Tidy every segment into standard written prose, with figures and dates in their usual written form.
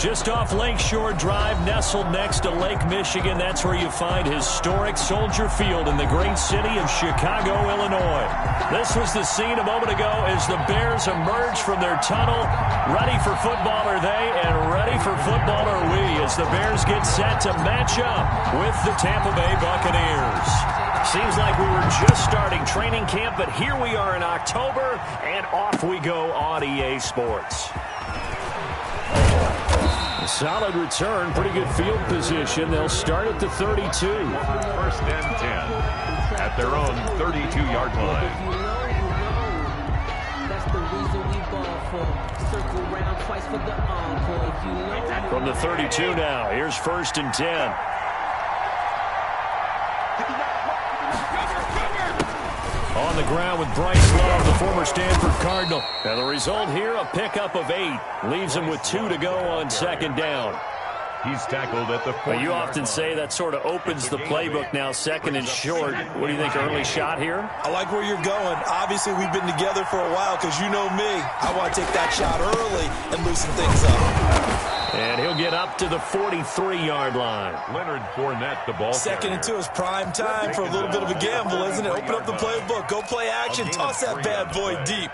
Just off Lakeshore Drive, nestled next to Lake Michigan. That's where you find historic Soldier Field in the great city of Chicago, Illinois. This was the scene a moment ago as the Bears emerge from their tunnel. Ready for football are they, and ready for football are we, as the Bears get set to match up with the Tampa Bay Buccaneers. Seems like we were just starting training camp, but here we are in October, and off we go on EA Sports. A solid return, pretty good field position. They'll start at the 32. First and 10 at their own 32-yard line. From the 32 now, here's first and 10. On the ground with Bryce Love, the former Stanford Cardinal. And the result here, a pickup of 8. Leaves him with 2 to go on second down. He's tackled at the 40. You often say that sort of opens the playbook now, second and short. What do you think, early shot here? I like where you're going. Obviously, we've been together for a while because you know me. I want to take that shot early and loosen things up. And he'll get up to the 43-yard line. Leonard Fournette, the ball Second carrier. and 2 is prime time for a little bit of a gamble, isn't it? Open up the playbook, go play action, toss that bad boy deep.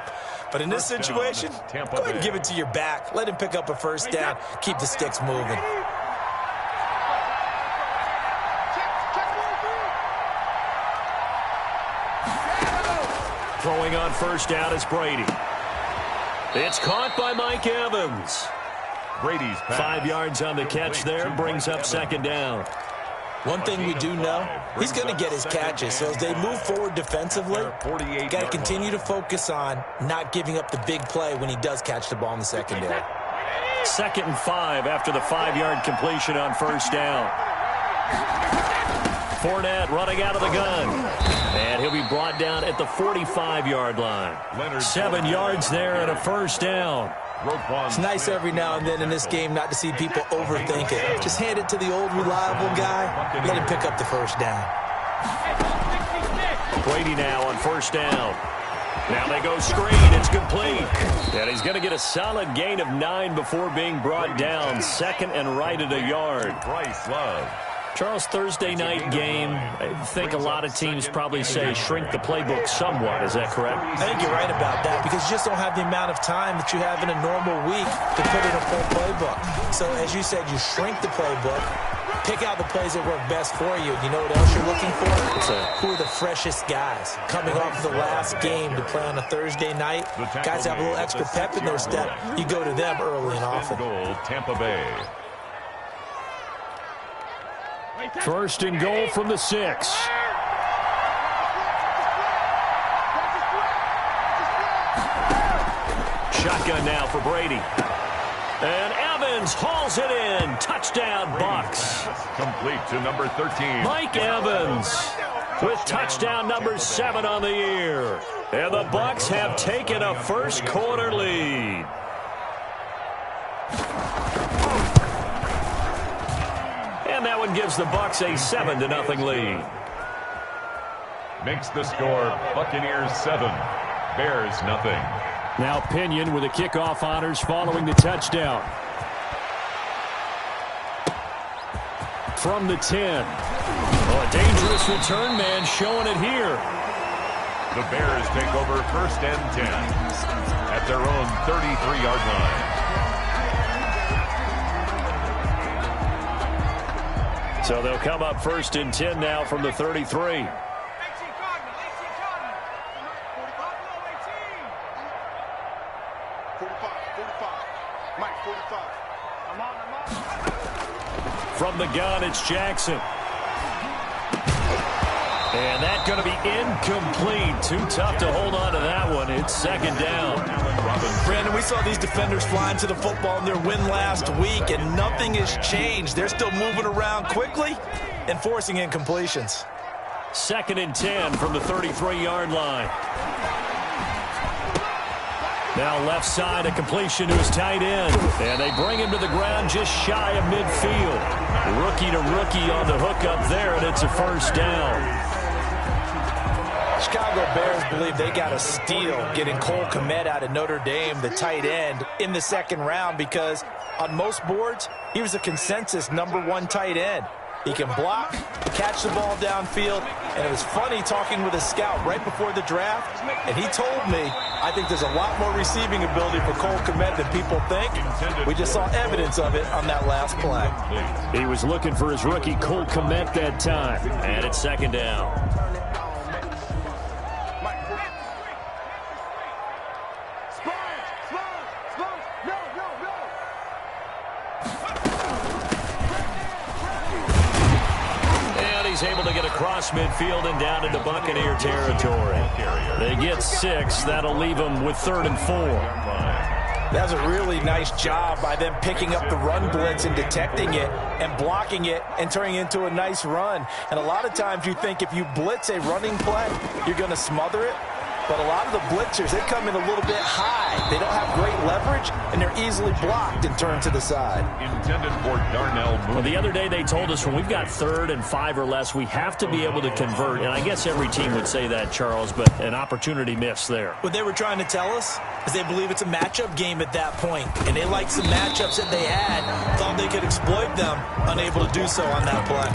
But in this situation, go ahead and give it to your back. Let him pick up a first down. Keep the sticks moving. Throwing on first down is Brady. It's caught by Mike Evans. Brady's pass. 5 yards on the catch there, brings up second down. One thing we do know, he's going to get his catches. So as they move forward defensively, got to continue to focus on not giving up the big play when he does catch the ball in the secondary. 2nd and 5 after the 5-yard completion on first down. Fournette running out of the gun. And he'll be brought down at the 45-yard line. 7 yards there and a first down. It's nice every now and then in this game not to see people overthink it. Just hand it to the old reliable guy. Let him pick up the first down. Brady now on first down. Now they go screen. It's complete. And he's going to get a solid gain of 9 before being brought down. Second and right at a yard. Bryce Love. Charles, Thursday night game, I think a lot of teams probably say shrink the playbook somewhat. Is that correct? I think you're right about that because you just don't have the amount of time that you have in a normal week to put in a full playbook. So, as you said, you shrink the playbook, pick out the plays that work best for you. You know what else you're looking for? Who are the freshest guys coming off the last game to play on a Thursday night? Guys have a little extra pep in their step. You go to them early and often. Goal, Tampa Bay. First and goal from the 6. Shotgun now for Brady. And Evans hauls it in. Touchdown, Bucs. Complete to number 13. Mike Evans with touchdown number 7 on the year. And the Bucs have taken a first quarter lead. And that one gives the Bucs a 7-0 lead. Makes the score Buccaneers 7, Bears nothing. Now Pinion with the kickoff honors following the touchdown. From the 10. Oh, a dangerous return man showing it here. The Bears take over first and 10 at their own 33-yard line. So they'll come up first and 10 now from the 33. From the gun, it's Jackson. And that's going to be incomplete. Too tough to hold on to that one. It's second down. Brandon, we saw these defenders flying to the football in their win last week, and nothing has changed. They're still moving around quickly and forcing incompletions. 2nd and 10 from the 33-yard line. Now left side, a completion to his tight end. And they bring him to the ground just shy of midfield. Rookie to rookie on the hook up there, and it's a first down. Chicago Bears believe they got a steal getting Cole Kmet out of Notre Dame, the tight end, in the second round because on most boards, he was a consensus #1 tight end. He can block, catch the ball downfield, and it was funny talking with a scout right before the draft, and he told me, I think there's a lot more receiving ability for Cole Kmet than people think. We just saw evidence of it on that last play. He was looking for his rookie Cole Kmet that time, and it's second down. Able to get across midfield and down into Buccaneer territory. They get 6. That'll leave them with 3rd and 4. That's a really nice job by them picking up the run blitz and detecting it and blocking it and turning it into a nice run. And a lot of times you think if you blitz a running play, you're going to smother it. But a lot of the blitzers, they come in a little bit high. They don't have great leverage, and they're easily blocked and turned to the side. Intended for Darnell Mooney. Well, the other day they told us when we've got 3rd and 5 or less, we have to be able to convert. And I guess every team would say that, Charles, but an opportunity missed there. What they were trying to tell us is they believe it's a matchup game at that point, and they liked some matchups that they had, thought they could exploit them, unable to do so on that play.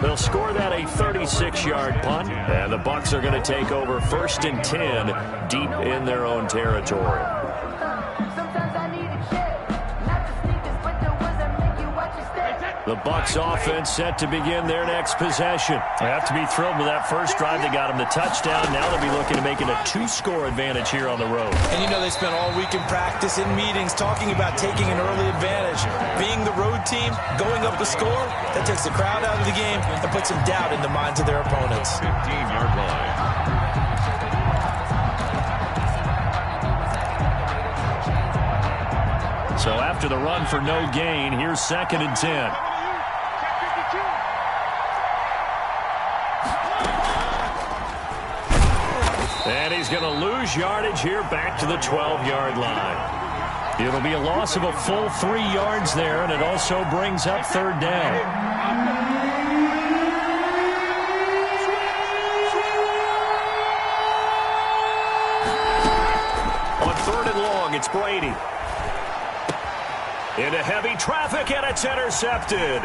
They'll score that a 36-yard punt, and the Bucs are going to take over 1st and 10 deep in their own territory. The Bucs offense set to begin their next possession. They have to be thrilled with that first drive. They got them the touchdown. Now they'll be looking to make it a 2-score advantage here on the road. And you know they spent all week in practice, in meetings, talking about taking an early advantage. Being the road team, going up the score, that takes the crowd out of the game and puts some doubt in the minds of their opponents. 15-yard line. So after the run for no gain, here's 2nd and 10. And he's going to lose yardage here back to the 12-yard line. It'll be a loss of a full 3 yards there, and it also brings up 3rd down. On 3rd and long, it's Brady. Into heavy traffic, and it's intercepted.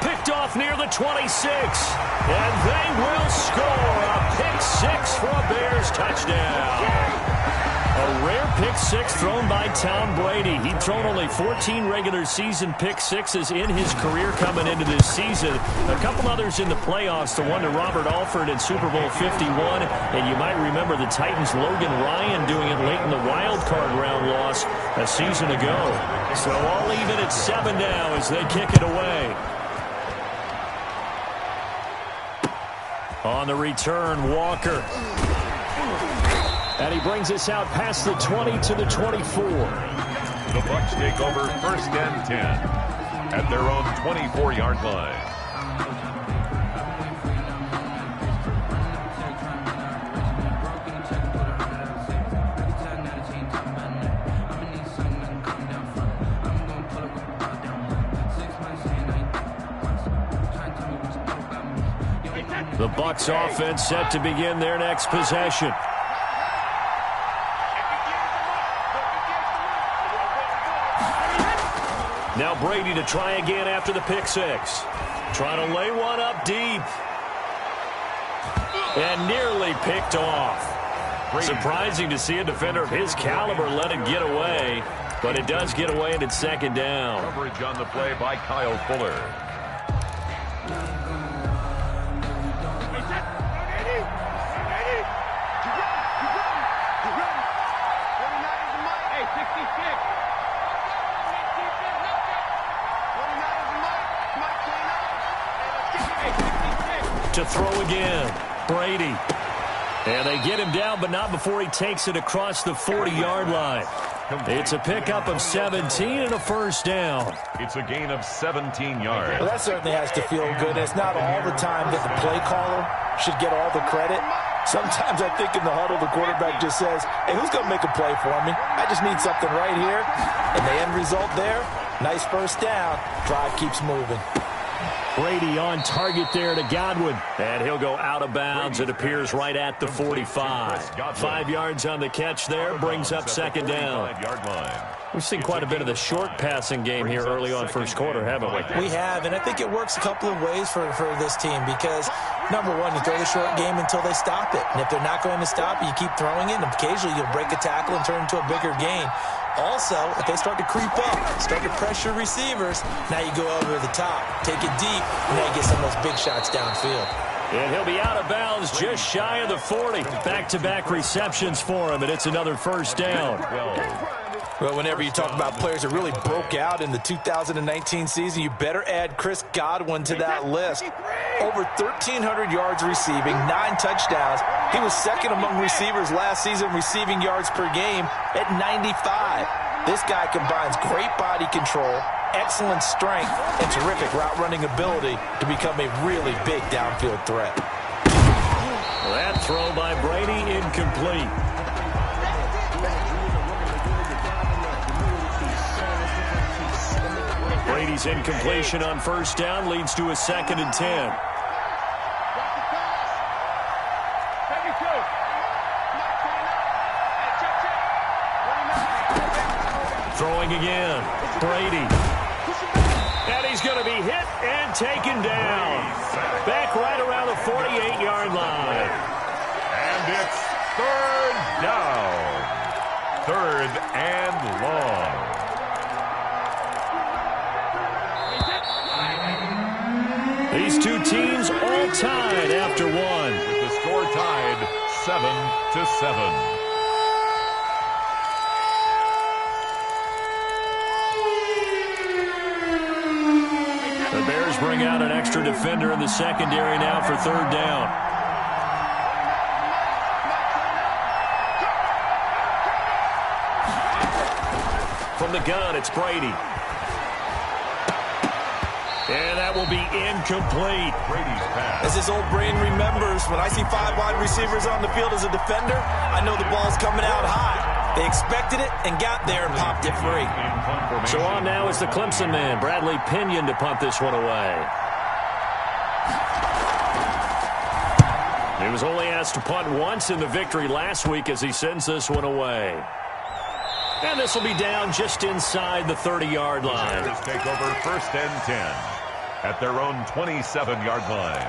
Picked off near the 26. And they will score a pick 6 for a Bears touchdown. A rare pick 6 thrown by Tom Brady. He'd thrown only 14 regular season pick 6s in his career coming into this season. A couple others in the playoffs, the one to Robert Alford in Super Bowl 51. And you might remember the Titans' Logan Ryan doing it late in the wild card round loss a season ago. So all even at 7 now as they kick it away. On the return, Walker. And he brings us out past the 20 to the 24. The Bucs take over 1st and 10 at their own 24-yard line. The Bucs offense set to begin their next possession. Now Brady to try again after the pick 6. Trying to lay one up deep. And nearly picked off. Surprising to see a defender of his caliber let it get away. But it does get away, and it's 2nd down. Coverage on the play by Kyle Fuller. To throw again, Brady. And they get him down, but not before he takes it across the 40-yard line. It's a pickup of 17 and a 1st down. It's a gain of 17 yards. Well, that certainly has to feel good. It's not all the time that the play caller should get all the credit. Sometimes I think in the huddle, the quarterback just says, hey, who's going to make a play for me? I just need something right here. And the end result there, nice 1st down. Drive keeps moving. Brady on target there to Godwin. And he'll go out of bounds. It appears right at the 45. 5 yards on the catch there. Brings up second down. We've seen quite a bit of the short passing game here early on first quarter, haven't we? We have, and I think it works a couple of ways for this team because, number one, you throw the short game until they stop it. And if they're not going to stop it, you keep throwing it, and occasionally you'll break a tackle and turn it into a bigger gain. Also, if they start to creep up, start to pressure receivers, now you go over the top, take it deep, and now you get some of those big shots downfield. And he'll be out of bounds just shy of the 40. Back-to-back receptions for him, and it's another first down. Well, whenever you talk about players that really broke out in the 2019 season, you better add Chris Godwin to that list. Over 1,300 yards receiving, 9 touchdowns. He was second among receivers last season receiving yards per game at 95. This guy combines great body control, excellent strength, and terrific route running ability to become a really big downfield threat. That throw by Brady incomplete. Brady's incompletion on first down leads to a 2nd and 10. Throwing again. Brady. And he's going to be hit and taken down. Back right around the 48-yard line. And it's 3rd down. 3rd and long. These two teams all tied after one. With the score tied 7-7. The Bears bring out an extra defender in the secondary now for 3rd down. From the gun, it's Brady. And that will be incomplete. Brady's pass. As his old brain remembers, when I see 5 wide receivers on the field as a defender, I know the ball's coming out high. They expected it and got there and popped it free. So on now is the Clemson man, Bradley Pinion, to punt this one away. He was only asked to punt once in the victory last week as he sends this one away. And this will be down just inside the 30-yard line. Bears take over 1st and 10 at their own 27-yard line.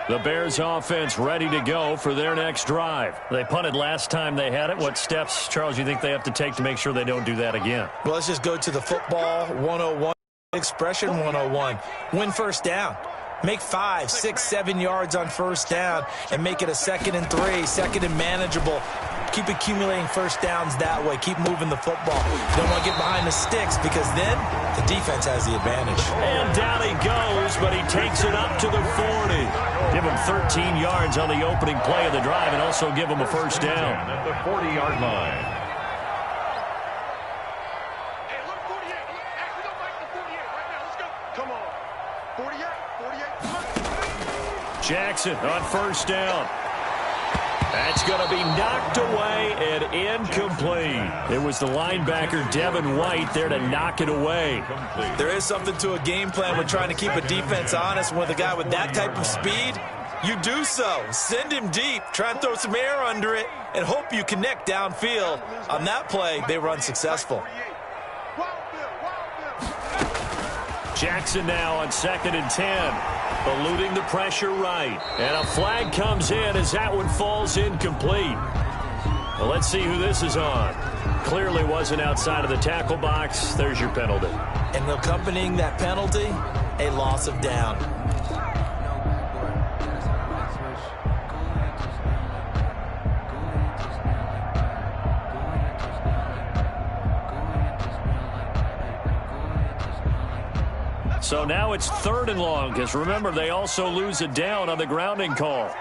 The Bears offense ready to go for their next drive. They punted last time they had it. What steps, Charles, you think they have to take to make sure they don't do that again? Well, let's just go to the football 101, expression 101. Win first down. Make 5, 6, 7 yards on first down and make it a 2nd and 3, 2nd and manageable. Keep accumulating first downs that way. Keep moving the football. You don't want to get behind the sticks because then the defense has the advantage. And down he goes, but he takes it up to the 40. Give him 13 yards on the opening play of the drive and also give him a first down. At the 40-yard line. Hey, look, 48. Actually, don't like the 48 right now. Let's go. Come on. 48. Jackson on first down. That's going to be knocked away and incomplete. It was the linebacker, Devin White, there to knock it away. There is something to a game plan with trying to keep a defense honest. With a guy with that type of speed, you do so. Send him deep. Try and throw some air under it and hope you connect downfield. On that play, they were unsuccessful. Jackson now on 2nd and 10. Eluding the pressure right. And a flag comes in as that one falls incomplete. Well, let's see who this is on. Clearly wasn't outside of the tackle box. There's your penalty. And accompanying that penalty, a loss of down. So now it's 3rd and long, because remember, they also lose a down on the grounding call.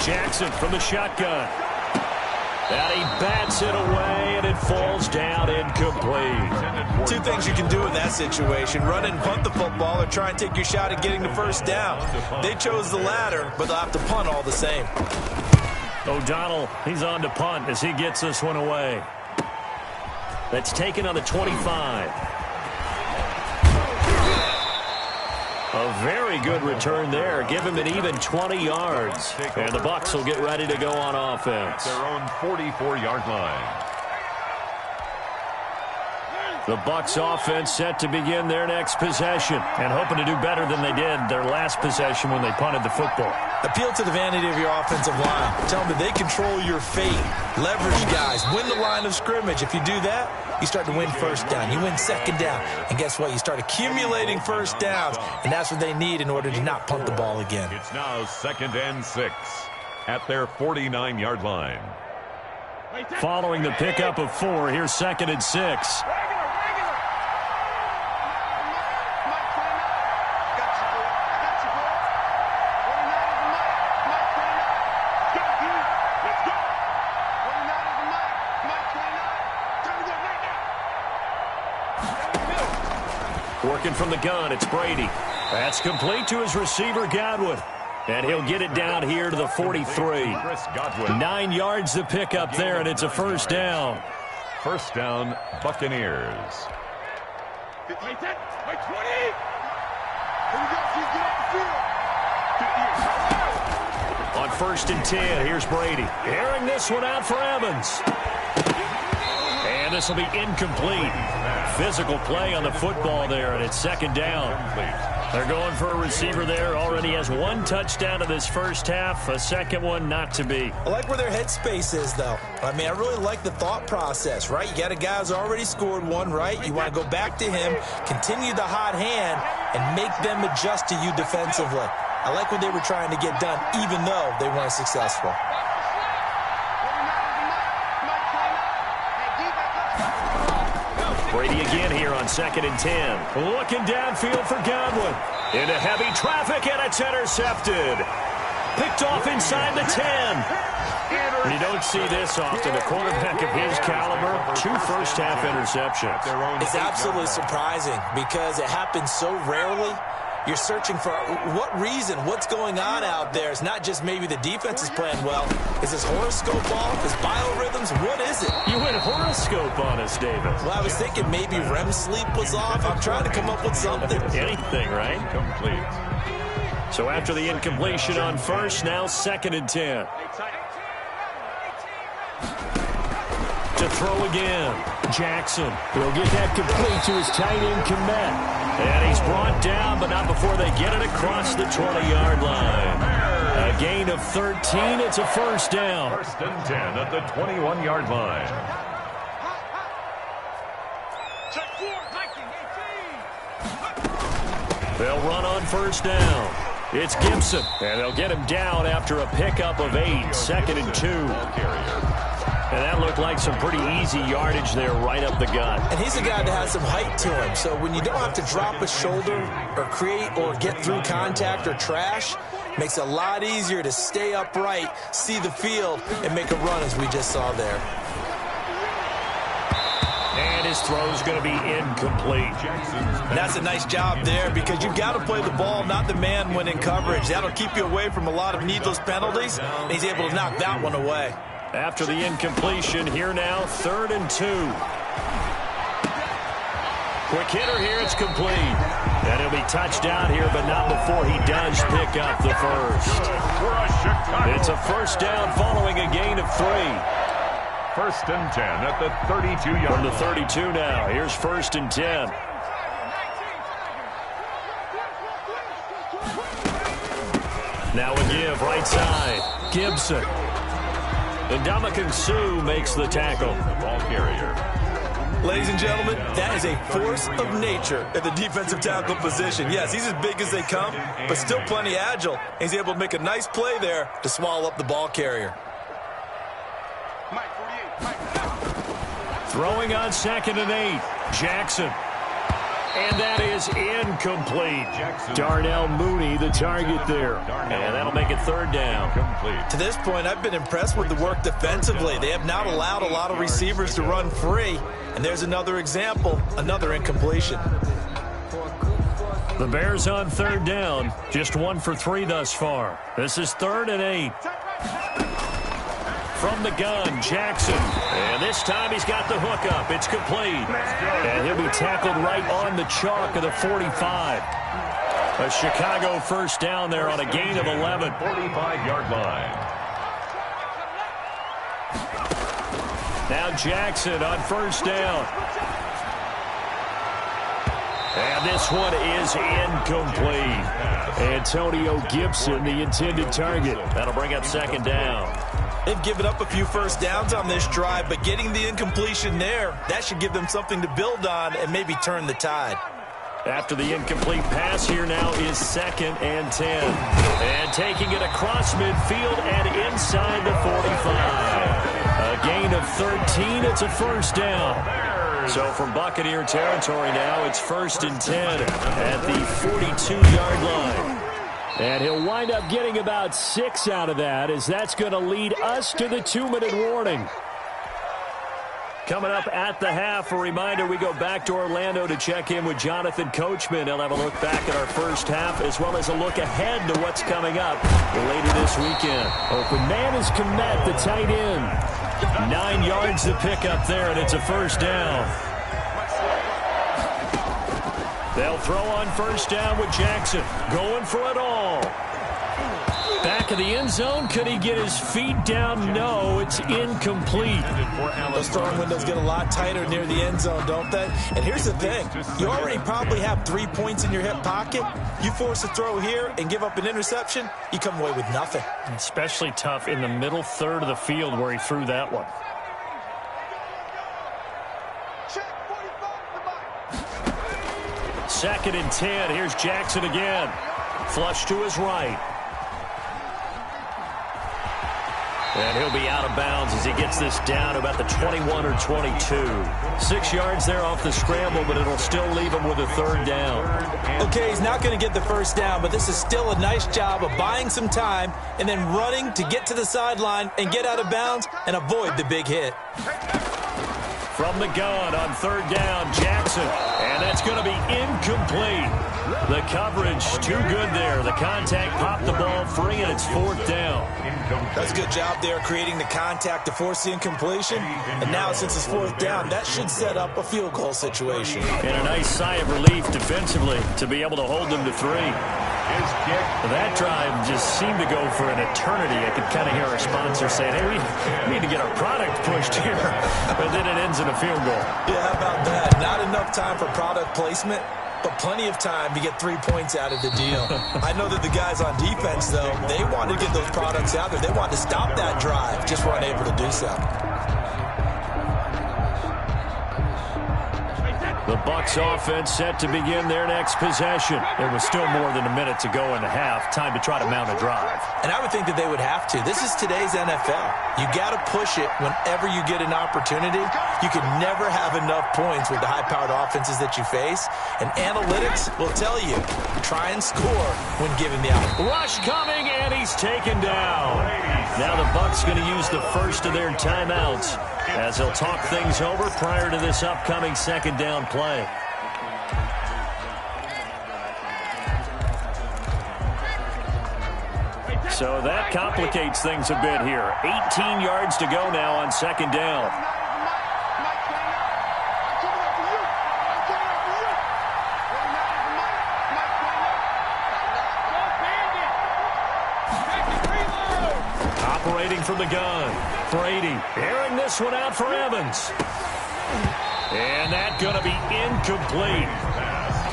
Jackson from the shotgun. And he bats it away, and it falls down incomplete. 2 things you can do in that situation: run and punt the football, or try and take your shot at getting the first down. They chose the latter, but they'll have to punt all the same. O'Donnell, he's on to punt as he gets this one away. That's taken on the 25. A very good return there. Give him an even 20 yards. And the Bucs will get ready to go on offense. Their own 44-yard line. The Bucs offense set to begin their next possession and hoping to do better than they did their last possession when they punted the football. Appeal to the vanity of your offensive line. Tell them that they control your fate. Leverage guys. Win the line of scrimmage. If you do that, you start to win first down. You win second down. And guess what? You start accumulating first downs. And that's what they need in order to not punt the ball again. It's now 2nd and 6 at their 49-yard line. Following the pickup of 4, here's 2nd and 6. Working from the gun, it's Brady. That's complete to his receiver, Godwin. And he'll get it down here to the 43. 9 yards to pick up there, and it's a first down. First down, Buccaneers. On 1st and 10, here's Brady. Airing this one out for Evans. And this will be incomplete. Physical play on the football there, and it's 2nd down. They're going for a receiver there. Already has 1 touchdown in this first half. A second one not to be. I like where their headspace is, though. I mean, I really like the thought process, right? You got a guy who's already scored 1, right? You want to go back to him, continue the hot hand, and make them adjust to you defensively. I like what they were trying to get done, even though they weren't successful. Brady again here on 2nd and 10. Looking downfield for Godwin. Into heavy traffic, and it's intercepted. Picked off inside the 10. You don't see this often. A quarterback of his caliber, 2 first-half interceptions. It's absolutely surprising because it happens so rarely. You're searching for what reason, what's going on out there. It's not just maybe the defense is playing well. Is his horoscope off? His biorhythms? What is it? You went horoscope on us, David. Well, I was thinking maybe REM sleep was off. I'm trying to come up with something. Anything, right? Complete. So after the incompletion on 1st, now 2nd and 10. To throw again. Jackson will get that complete to his tight end Kmet. And he's brought down, but not before they get it across the 20-yard line. A gain of 13. It's a first down. 1st and 10 at the 21-yard line. They'll run on 1st down. It's Gibson, and they'll get him down after a pickup of 8. 2nd and 2. And that looked like some pretty easy yardage there right up the gut. And he's a guy that has some height to him. So when you don't have to drop a shoulder or create or get through contact or trash, makes it a lot easier to stay upright, see the field, and make a run as we just saw there. And his throw's going to be incomplete. And that's a nice job there because you've got to play the ball, not the man when in coverage. That'll keep you away from a lot of needless penalties, and he's able to knock that one away. After the incompletion, here now, 3rd and 2. Quick hitter here, it's complete. And he'll be touched down here, but not before he does pick up the first. It's a first down following a gain of 3. 1st and 10 at the 32-yard line. From the 32 now, here's 1st and 10. Now a give, right side. Gibson. And Ndamukong Suh makes the tackle. The ball carrier. Ladies and gentlemen, that is a force of nature at the defensive tackle position. Yes, he's as big as they come, but still plenty agile. He's able to make a nice play there to swallow up the ball carrier. Throwing on 2nd and 8. Jackson. And that is incomplete. Darnell Mooney, the target there. And that'll make it 3rd down. To this point, I've been impressed with the work defensively. They have not allowed a lot of receivers to run free. And there's another example, another incompletion. The Bears on 3rd down. Just 1 for 3 thus far. This is 3rd and 8. From the gun, Jackson. And this time he's got the hook up. It's complete. And he'll be tackled right on the chalk of the 45. A Chicago first down there on a gain of 11. 45-yard line. Now Jackson on first down. And this one is incomplete. Antonio Gibson, the intended target. That'll bring up second down. They've given up a few first downs on this drive, but getting the incompletion there, that should give them something to build on and maybe turn the tide. After the incomplete pass, here now is 2nd and 10. And taking it across midfield and inside the 45. A gain of 13. It's a first down. So from Buccaneer territory now, it's 1st and 10 at the 42-yard line. And he'll wind up getting about 6 out of that, as that's going to lead us to the 2-minute warning. Coming up at the half, a reminder, we go back to Orlando to check in with Jonathan Coachman. He'll have a look back at our first half, as well as a look ahead to what's coming up later this weekend. Open man is Kmet, the tight end. 9 yards to pick up there, and it's a first down. They'll throw on first down with Jackson. Going for it all. Back of the end zone. Could he get his feet down? No, it's incomplete. Those throwing windows get a lot tighter near the end zone, don't they? And here's the thing. You already probably have 3 points in your hip pocket. You force a throw here and give up an interception, you come away with nothing. Especially tough in the middle third of the field where he threw that one. Second and 10. Here's Jackson again. Flush to his right. And he'll be out of bounds as he gets this down to about the 21 or 22. 6 yards there off the scramble, but it'll still leave him with a third down. Okay, he's not going to get the first down, but this is still a nice job of buying some time and then running to get to the sideline and get out of bounds and avoid the big hit. From the gun on third down, Jackson. And that's going to be incomplete. The coverage too good there. The contact popped the ball free, and it's 4th down. That's a good job there creating the contact to force the incompletion. And now since it's 4th down, that should set up a field goal situation. And a nice sigh of relief defensively to be able to hold them to 3. That drive just seemed to go for an eternity. I could kind of hear our sponsor saying, hey, we need to get our product pushed here. But then it ends in a field goal. Yeah, how about that? Not enough time for product placement, but plenty of time to get 3 points out of the deal. I know that the guys on defense, though, they wanted to get those products out there. They wanted to stop that drive, just weren't able to do so. The Bucs offense set to begin their next possession. There was still more than a minute to go in the half. Time to try to mount a drive. And I would think that they would have to. This is today's NFL. You got to push it whenever you get an opportunity. You can never have enough points with the high-powered offenses that you face. And analytics will tell you, try and score when given the opportunity. Rush coming, and he's taken down. Now the Bucs going to use the first of their timeouts as they'll talk things over prior to this upcoming second down play. So that complicates things a bit here. 18 yards to go now on second down. Operating from the gun. Brady airing this one out for Evans. And that's going to be incomplete.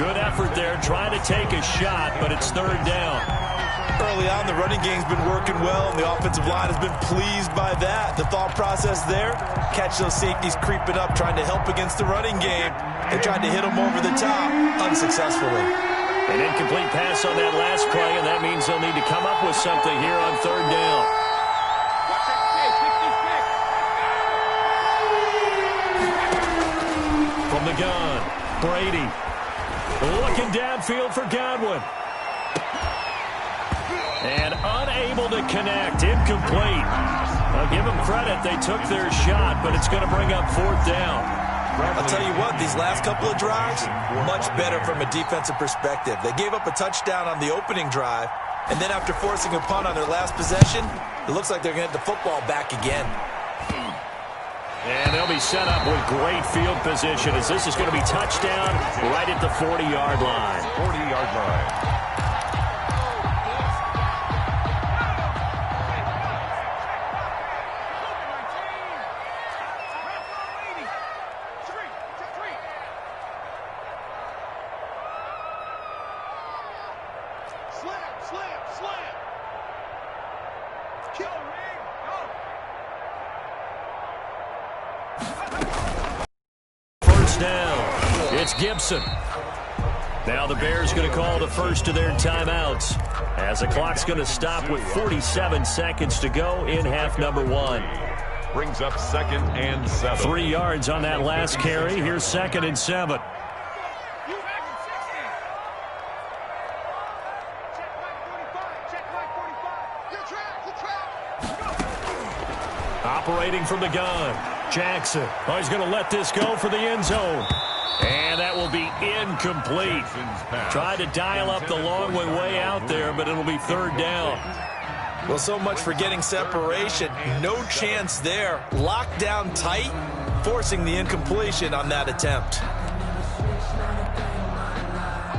Good effort there, trying to take a shot, but it's third down. Early on, the running game's been working well, and the offensive line has been pleased by that. The thought process there, catch those safeties creeping up, trying to help against the running game. They tried to hit them over the top, unsuccessfully. An incomplete pass on that last play, and that means they'll need to come up with something here on third down. From the gun, Brady looking downfield for Godwin. And unable to connect, incomplete. I'll give them credit, they took their shot, but it's going to bring up fourth down. I'll tell you what, these last couple of drives, much better from a defensive perspective. They gave up a touchdown on the opening drive, and then after forcing a punt on their last possession, It looks like they're going to get the football back again. And they'll be set up with great field position as this is going to be touchdown right at the 40-yard line. 40-yard line. First down. It's Gibson. Now the Bears going to call the first of their timeouts as the clock's going to stop with 47 seconds to go in half number one. Brings up 2nd and 7. 3 yards on that last carry. Here's 2nd and 7. Operating from the gun, Jackson. Oh, he's going to let this go for the end zone. And that will be incomplete. Tried to dial up the long way out there, but it'll be 3rd down. Well, so much for getting separation. No chance there. Locked down tight, forcing the incompletion on that attempt.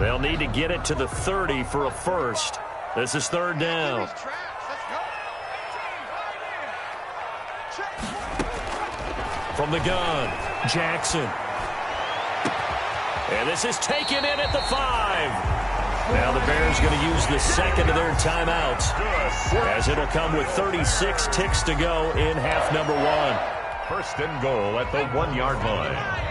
They'll need to get it to the 30 for a first. This is 3rd down. From the gun, Jackson. And this is taken in at the 5. Now the Bears going to use the second of their timeouts as it'll come with 36 ticks to go in half number one. 1st and goal at the 1-yard line.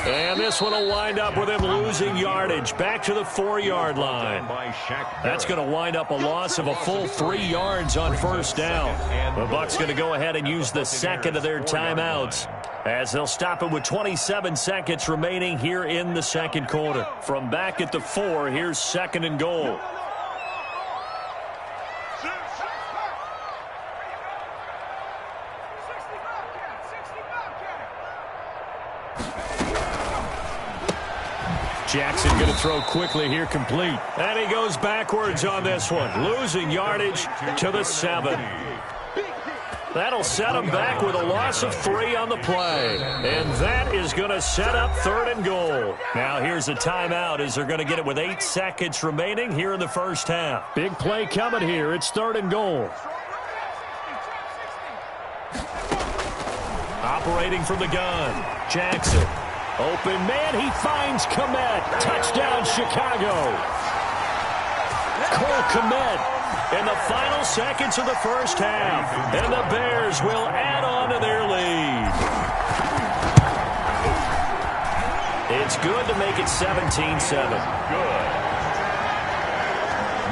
And this one will wind up with him losing yardage back to the 4-yard line. That's going to wind up a loss of a full 3 yards on 1st down. The Bucs going to go ahead and use the second of their timeouts as they'll stop it with 27 seconds remaining here in the second quarter. From back at the 4, here's 2nd and goal. Jackson going to throw quickly here, complete. And he goes backwards on this one, losing yardage to the 7. That'll set him back with a loss of 3 on the play. And that is going to set up 3rd and goal. Now here's a timeout as they're going to get it with 8 seconds remaining here in the first half. Big play coming here. It's 3rd and goal. Operating from the gun, Jackson. Open man, he finds Kmet. Touchdown, Chicago. Cole Kmet in the final seconds of the first half. And the Bears will add on to their lead. It's good to make it 17-7. Good.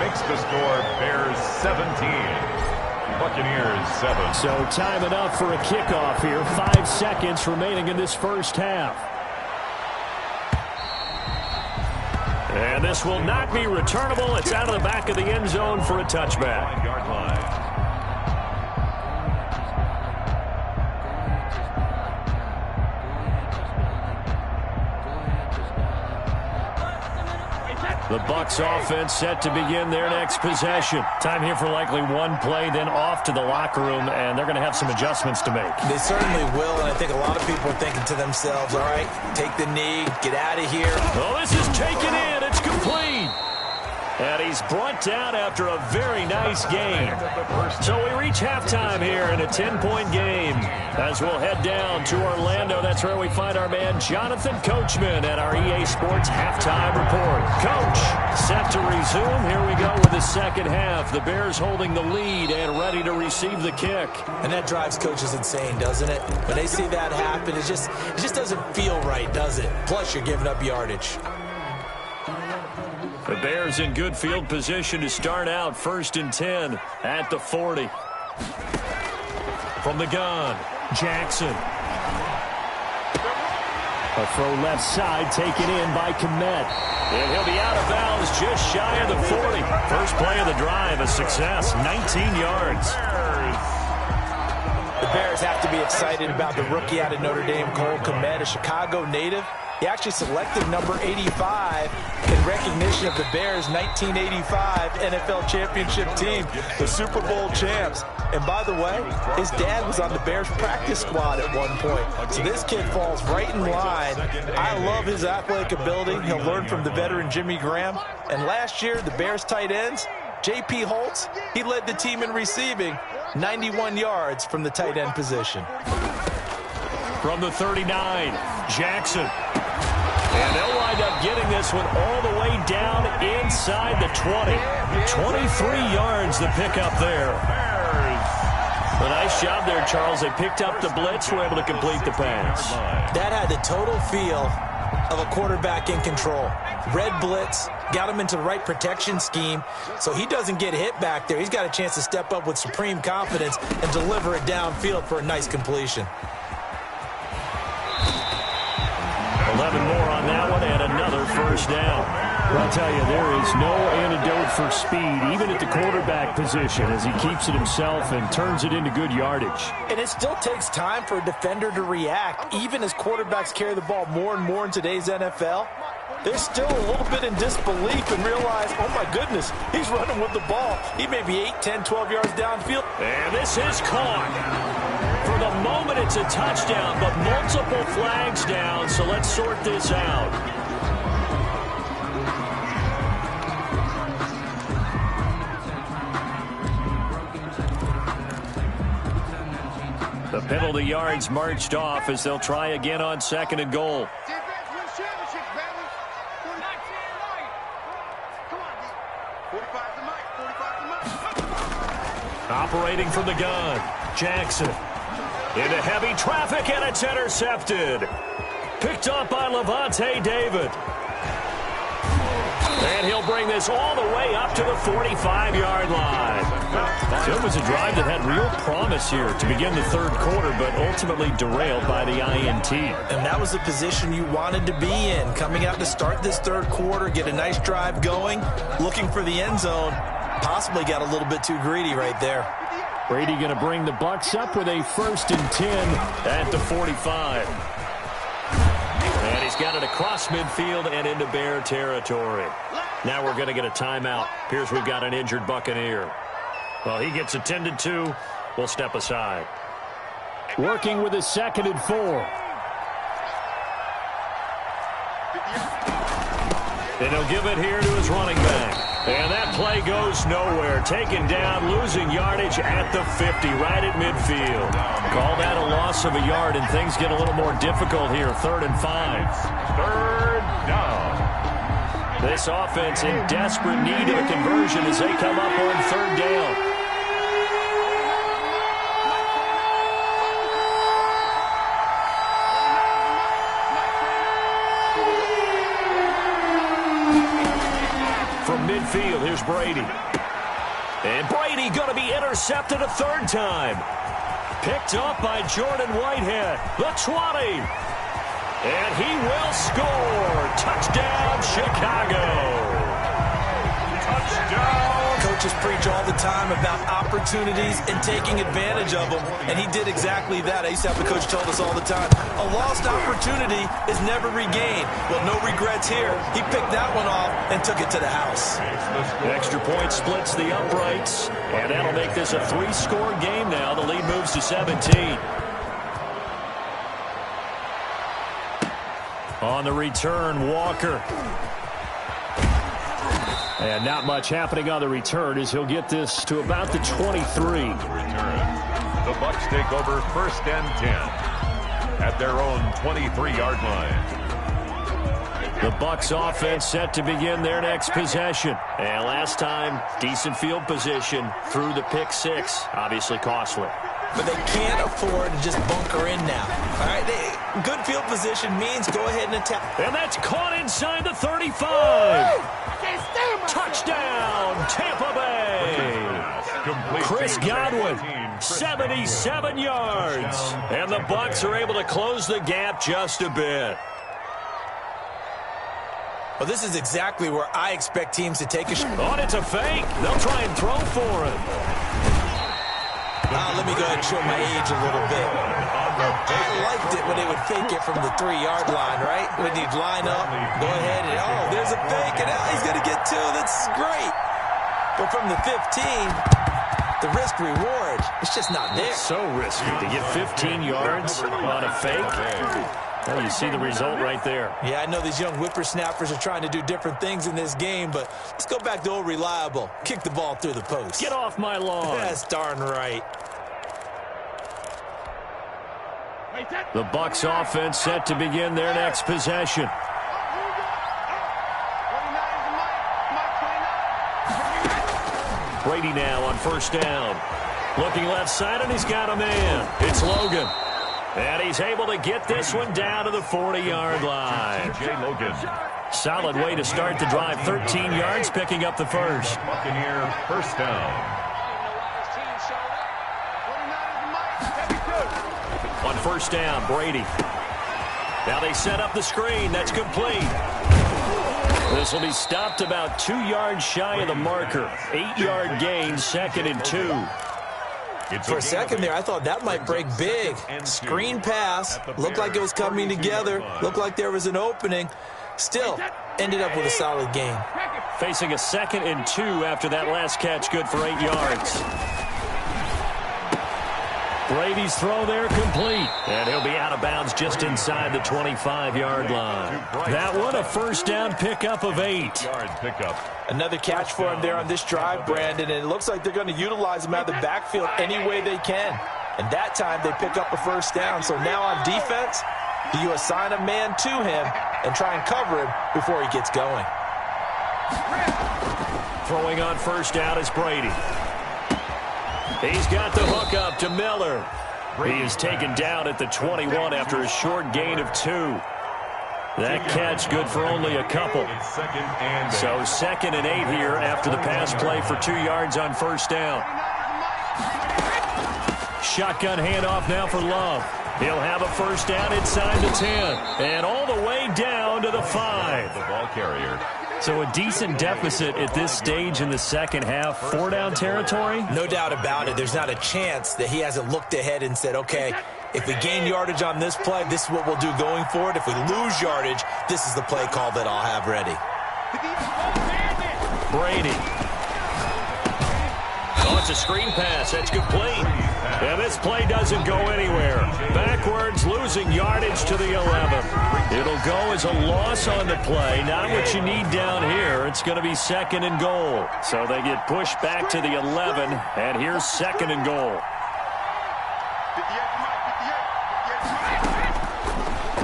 Makes the score Bears 17. Buccaneers 7. So time enough for a kickoff here. 5 seconds remaining in this first half. And this will not be returnable. It's out of the back of the end zone for a touchback. 9-yard line. The Bucs offense set to begin their next possession. Time here for likely one play, then off to the locker room, and they're going to have some adjustments to make. They certainly will, and I think a lot of people are thinking to themselves, all right, take the knee, get out of here. Oh, this is taken in. It's complete. And he's brought down after a very nice game. So we reach halftime here in a 10-point game. As we'll head down to Orlando, that's where we find our man Jonathan Coachman at our EA Sports Halftime Report. Coach, set to resume. Here we go with the second half. The Bears holding the lead and ready to receive the kick. And that drives coaches insane, doesn't it? When they see that happen, it just doesn't feel right, does it? Plus, you're giving up yardage. The Bears in good field position to start out 1st and 10 at the 40. From the gun, Jackson. A throw left side taken in by Kmet. And he'll be out of bounds just shy of the 40. First play of the drive, a success, 19 yards. The Bears have to be excited about the rookie out of Notre Dame, Cole Kmet, a Chicago native. He actually selected number 85 in recognition of the Bears' 1985 NFL championship team, the Super Bowl champs. And by the way, his dad was on the Bears practice squad at one point. So this kid falls right in line. I love his athletic ability. He'll learn from the veteran Jimmy Graham. And last year, the Bears tight ends, J.P. Holtz, he led the team in receiving, 91 yards from the tight end position. From the 39, Jackson. And they'll wind up getting this one all the way down inside the 20. 23 yards the pickup there. A nice job there, Charles. They picked up the blitz, were able to complete the pass. That had the total feel of a quarterback in control. Red blitz, got him into the right protection scheme, so he doesn't get hit back there. He's got a chance to step up with supreme confidence and deliver it downfield for a nice completion. 11 more on that one and another first down. Well, I'll tell you, there is no antidote for speed, even at the quarterback position, as he keeps it himself and turns it into good yardage. And it still takes time for a defender to react, even as quarterbacks carry the ball more and more in today's NFL. They're still a little bit in disbelief and realize, oh my goodness, he's running with the ball. He may be 8, 10, 12 yards downfield. And this is caught. For the moment, it's a touchdown, but multiple flags down, so let's sort this out. The penalty yards marched off as they'll try again on 2nd and goal. Operating from the gun, Jackson. Into heavy traffic, and it's intercepted. Picked up by Levante David. And he'll bring this all the way up to the 45-yard line. So it was a drive that had real promise here to begin the third quarter, but ultimately derailed by the INT. And that was the position you wanted to be in, coming out to start this third quarter, get a nice drive going, looking for the end zone. Possibly got a little bit too greedy right there. Brady going to bring the Bucs up with a 1st and 10 at the 45. And he's got it across midfield and into Bear territory. Now we're going to get a timeout. Appears we've got an injured Buccaneer. Well, he gets attended to. We'll step aside. Working with a 2nd and 4. And he'll give it here to his running back. And that play goes nowhere. Taken down, losing yardage at the 50, right at midfield. Call that a loss of a yard, and things get a little more difficult here. 3rd and 5. 3rd down. This offense in desperate need of a conversion as they come up on 3rd down. From midfield, here's Brady. And Brady going to be intercepted a 3rd time. Picked up by Jordan Whitehead, the 20. And he will score. Touchdown, Chicago. Touchdown. Coaches preach all the time about opportunities and taking advantage of them, and he did exactly that. I used to have a coach tell us all the time, a lost opportunity is never regained. Well, no regrets here. He picked that one off and took it to the house. The extra point splits the uprights, and that'll make this a 3-score game now. The lead moves to 17. On the return, Walker. And not much happening on the return as he'll get this to about the 23. The Bucs take over 1st and 10 at their own 23-yard line. The Bucs offense set to begin their next possession. And last time, decent field position through the pick 6. Obviously costly. But they can't afford to just bunker in now. All right, good field position means go ahead and attack. And that's caught inside the 35. Touchdown, Tampa Bay. Chris Godwin, 77 yards. And the Bucs are able to close the gap just a bit. Well, this is exactly where I expect teams to take a shot. Oh, it's a fake. They'll try and throw for him. Let me go ahead and show my age a little bit. I liked it when they would fake it from the 3-yard line, right? When you'd line up, go ahead, and oh, there's a fake, and he's going to get 2. That's great. But from the 15, the risk-reward, it's just not there. It's so risky to get 15 yards on a fake. Well, you see the result right there. Yeah, I know these young whippersnappers are trying to do different things in this game, but let's go back to old reliable. Kick the ball through the post. Get off my lawn. That's darn right. The Bucs offense set to begin their next possession. Brady now on first down. Looking left side, and he's got a man. It's Logan. And he's able to get this one down to the 40-yard line. Logan. Solid way to start the drive. 13 yards, picking up the first. Buccaneer first down. On first down, Brady. Now they set up the screen. That's complete. This will be stopped about 2 yards shy of the marker. 8-yard gain, 2nd and 2. For a second there, I thought that might break big. Screen pass. Looked like it was coming together. Looked like there was an opening. Still, ended up with a solid gain. Facing a 2nd and 2 after that last catch, good for 8 yards. Brady's throw there complete. And he'll be out of bounds just inside the 25-yard line. That one a first down pickup of 8. Yard pickup. Another catch for him there on this drive, Brandon, and it looks like they're going to utilize him out of the backfield any way they can. And that time they pick up a first down. So now on defense, do you assign a man to him and try and cover him before he gets going? Throwing on first down is Brady. He's got the hook up to Miller. He is taken down at the 21 after a short gain of 2. That catch good for only a couple. So 2nd and 8 here after the pass play for 2 yards on first down. Shotgun handoff now for Love. He'll have a first down inside the 10. And all the way down to the 5. The ball carrier. So a decent deficit at this stage in the second half. 4-down territory? No doubt about it. There's not a chance that he hasn't looked ahead and said, okay, if we gain yardage on this play, this is what we'll do going forward. If we lose yardage, this is the play call that I'll have ready. Brady. Oh, it's a screen pass. That's complete. And this play doesn't go anywhere. Backwards, losing yardage to the 11. It'll go as a loss on the play. Not what you need down here. It's going to be 2nd and goal. So they get pushed back to the 11, and here's 2nd and goal.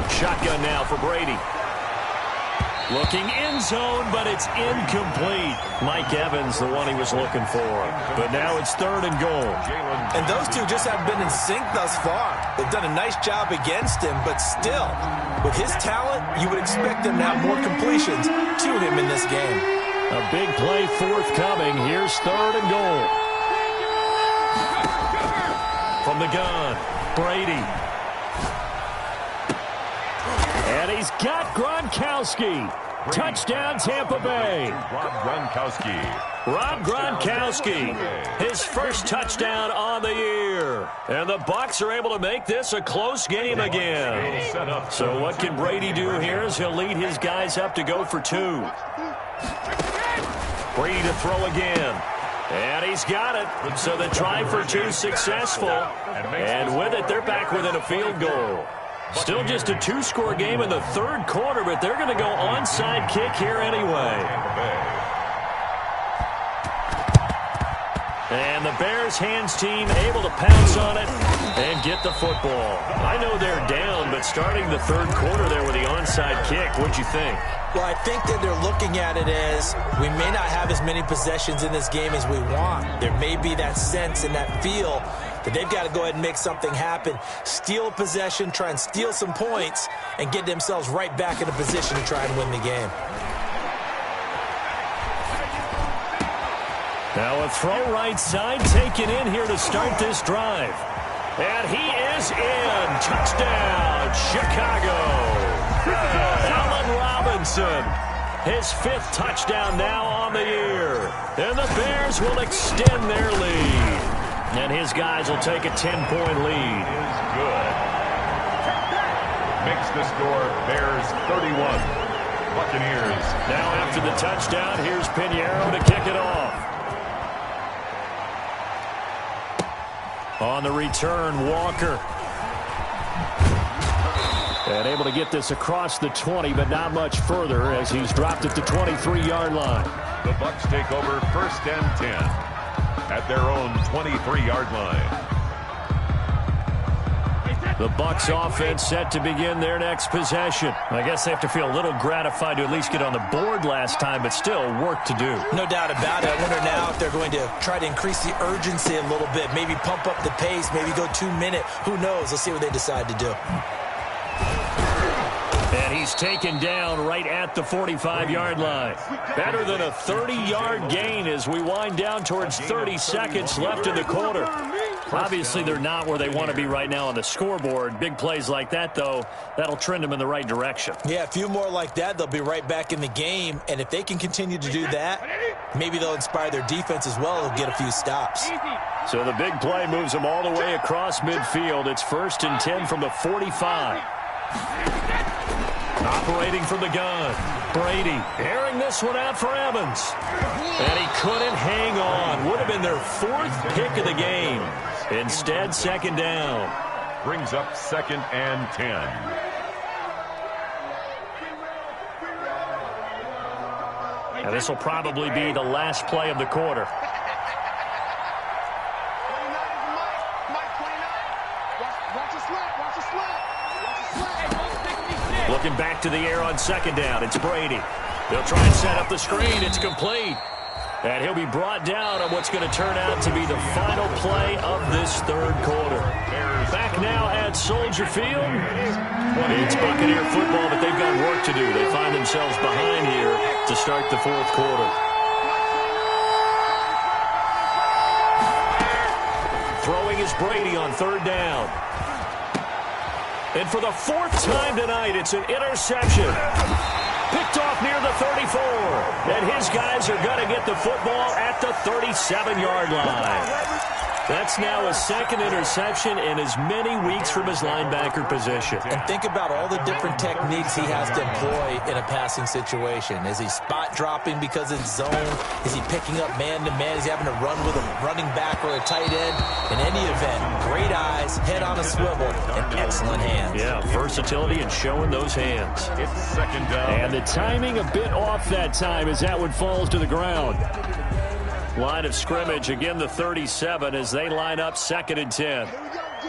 Shotgun now for Brady. Looking end zone, but it's incomplete. Mike Evans, the one he was looking for. But now it's 3rd and goal. And those two just have been in sync thus far. They've done a nice job against him, but still, with his talent, you would expect them to have more completions to him in this game. A big play forthcoming. Here's 3rd and goal. From the gun, Brady. And he's got Gronkowski. Touchdown, Tampa Bay. Rob Gronkowski, his first touchdown on the year. And the Bucs are able to make this a close game again. So what can Brady do here as he'll lead his guys up to go for 2. Brady to throw again. And he's got it. So the try for 2 successful. And with it, they're back within a field goal. Still just a 2-score game in the 3rd quarter, but they're going to go onside kick here anyway. And the Bears hands team able to pounce on it and get the football. I know they're down, but starting the 3rd quarter there with the onside kick, what'd you think? Well, I think that they're looking at it as we may not have as many possessions in this game as we want. There may be that sense and that feel that they've got to go ahead and make something happen. Steal a possession, try and steal some points, and get themselves right back in a position to try and win the game. Now a throw right side taken in here to start this drive. And he is in. Touchdown, Chicago. Allen Robinson, his 5th touchdown now on the year. And the Bears will extend their lead. And his guys will take a 10-point lead. Good. makes the score Bears 31, Buccaneers. Now after the touchdown, here's Pinheiro to kick it off. On the return, Walker. And able to get this across the 20, but not much further as he's dropped at the 23-yard line. The Bucs take over 1st and 10 at their own 23-yard line. The Bucs offense set to begin their next possession. I guess they have to feel a little gratified to at least get on the board last time, but still work to do. No doubt about it. I wonder now if they're going to try to increase the urgency a little bit, maybe pump up the pace, maybe go 2-minute. Who knows? Let's see what they decide to do. And he's taken down right at the 45-yard line. Better than a 30-yard gain as we wind down towards 30 seconds left in the quarter. Obviously, they're not where they want to be right now on the scoreboard. Big plays like that, though, that'll trend them in the right direction. Yeah, a few more like that, they'll be right back in the game. And if they can continue to do that, maybe they'll inspire their defense as well and get a few stops. So the big play moves them all the way across midfield. It's 1st and 10 from the 45. Operating from the gun. Brady airing this one out for Evans. And he couldn't hang on. Would have been their 4th pick of the game. Instead, 2nd down. Brings up 2nd and 10. Now this will probably be the last play of the quarter. Looking back to the air on 2nd down. It's Brady. They'll try and set up the screen. It's complete. And he'll be brought down on what's going to turn out to be the final play of this 3rd quarter. Back now at Soldier Field. It's Buccaneer football, but they've got work to do. They find themselves behind here to start the 4th quarter. Throwing is Brady on 3rd down. And for the 4th time tonight, it's an interception. Picked off near the 34. And his guys are going to get the football at the 37-yard line. That's now a 2nd interception in as many weeks from his linebacker position. And think about all the different techniques he has to employ in a passing situation. Is he spot dropping because it's zone? Is he picking up man-to-man? Is he having to run with a running back or a tight end? In any event, great eyes, head on a swivel, and excellent hands. Yeah, versatility and showing those hands. It's 2nd down. And the timing a bit off that time as that one falls to the ground. Line of scrimmage, again the 37 as they line up 2nd and 10. Here we go, D.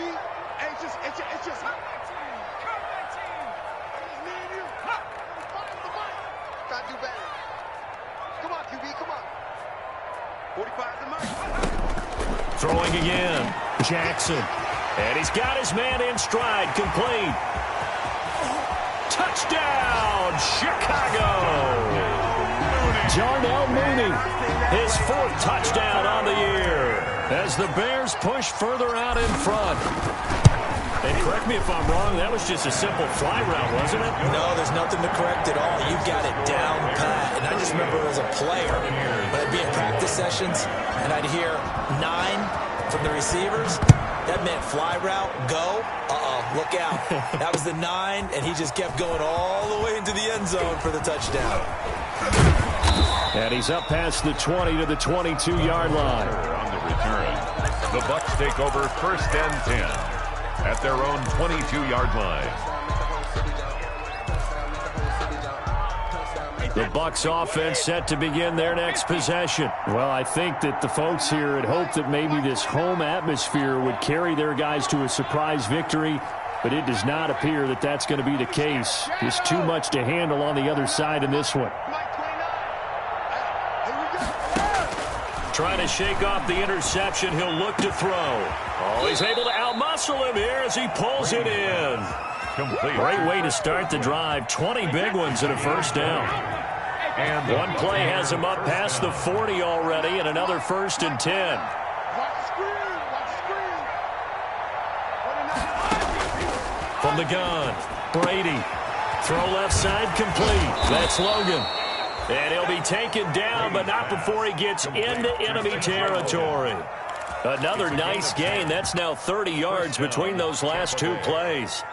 Hey, it's just. Me and you. Gotta do better. Come on, QB, come on. 45 the mark. Throwing again. Jackson. And he's got his man in stride. Complete. Touchdown, Chicago. Darnell Mooney, his 4th touchdown on the year as the Bears push further out in front. And correct me if I'm wrong, that was just a simple fly route, wasn't it? No, there's nothing to correct at all. You've got it down pat. And I just remember as a player, when I'd be in practice sessions, and I'd hear 9 from the receivers. That meant fly route, go. Look out. That was the 9, and he just kept going all the way into the end zone for the touchdown. And he's up past the 20 to the 22-yard line. On the return, the Bucs take over 1st and 10 at their own 22-yard line. The Bucs offense set to begin their next possession. Well, I think that the folks here had hoped that maybe this home atmosphere would carry their guys to a surprise victory, but it does not appear that that's going to be the case. Just too much to handle on the other side in this one. Trying to shake off the interception. He'll look to throw. Oh, he's able to outmuscle him here as he pulls it in. Complete. Great way to start the drive. 20 big ones and a 1st down. And one play has him up past the 40 already, and another 1st and 10. From the gun, Brady. Throw left side complete. That's Logan. And he'll be taken down, but not before he gets into enemy territory. Another nice gain. That's now 30 yards between those last 2 plays.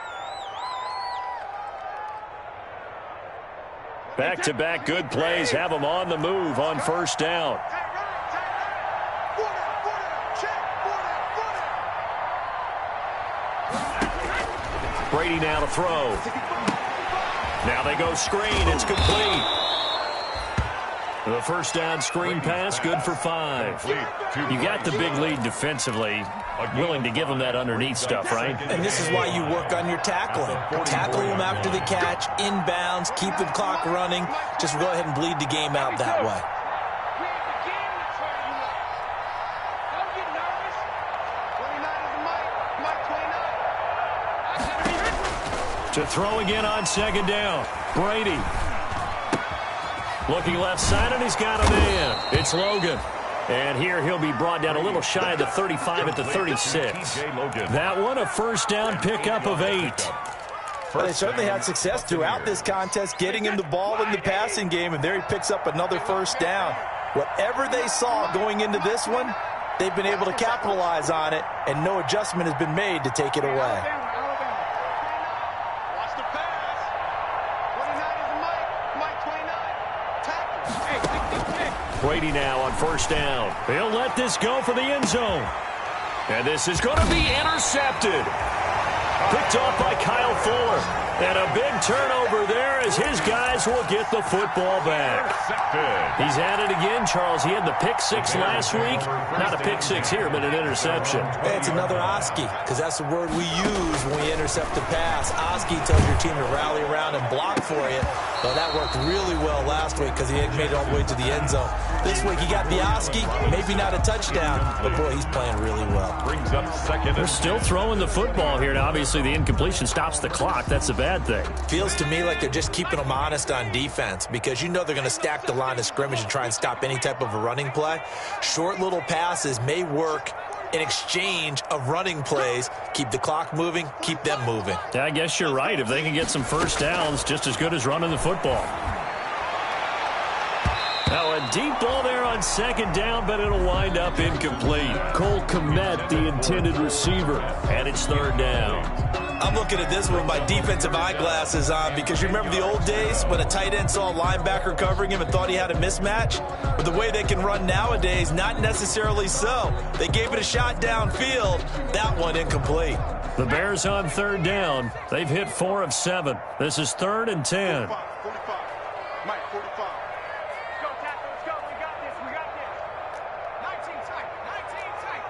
Back-to-back good plays have them on the move on first down. Brady now to throw. Now they go screen. It's complete. The first down screen pass, good for 5. You got the big lead defensively, willing to give them that underneath stuff, right? And this is why you work on your tackling. Tackle them after the catch, inbounds, keep the clock running. Just go ahead and bleed the game out that way. To throw again on second down. Brady. Looking left side, and he's got a man. It's Logan. And here he'll be brought down a little shy of the 35 at the 36. That one, a first down pickup of 8. Well, they certainly had success throughout this contest, getting him the ball in the passing game, and there he picks up another first down. Whatever they saw going into this one, they've been able to capitalize on it, and no adjustment has been made to take it away. Brady now on first down. He'll let this go for the end zone. And this is going to be intercepted. Picked off by Kyle Fuller. And a big turnover there as his guys will get the football back. He's at it again, Charles. He had the pick 6 last week. Not a pick 6 here, but an interception. Hey, it's another Oski, because that's the word we use when we intercept a pass. Oski tells your team to rally around and block for you. Well, that worked really well last week because he had made it all the way to the end zone. This week he got the Oski, maybe not a touchdown, but boy, he's playing really well. Brings up second. They're still throwing the football here. Now, obviously, the incompletion stops the clock. That's a bad thing. Feels to me like they're just keeping them honest on defense because you know they're going to stack the line of scrimmage and try and stop any type of a running play. Short little passes may work in exchange of running plays. Keep the clock moving, keep them moving. Yeah, I guess you're right. If they can get some first downs, just as good as running the football. Now a deep ball there on second down, but it'll wind up incomplete. Cole Kmet, the intended receiver, and it's third down. I'm looking at this one with my defensive eyeglasses on because you remember the old days when a tight end saw a linebacker covering him and thought he had a mismatch? But the way they can run nowadays, not necessarily so. They gave it a shot downfield. That one incomplete. The Bears on third down. They've hit 4 of 7. This is 3rd and 10. 45. Mike, 45. Let's go, Tackle. Let's go. We got this. We got this. 19 tight. 19 tight.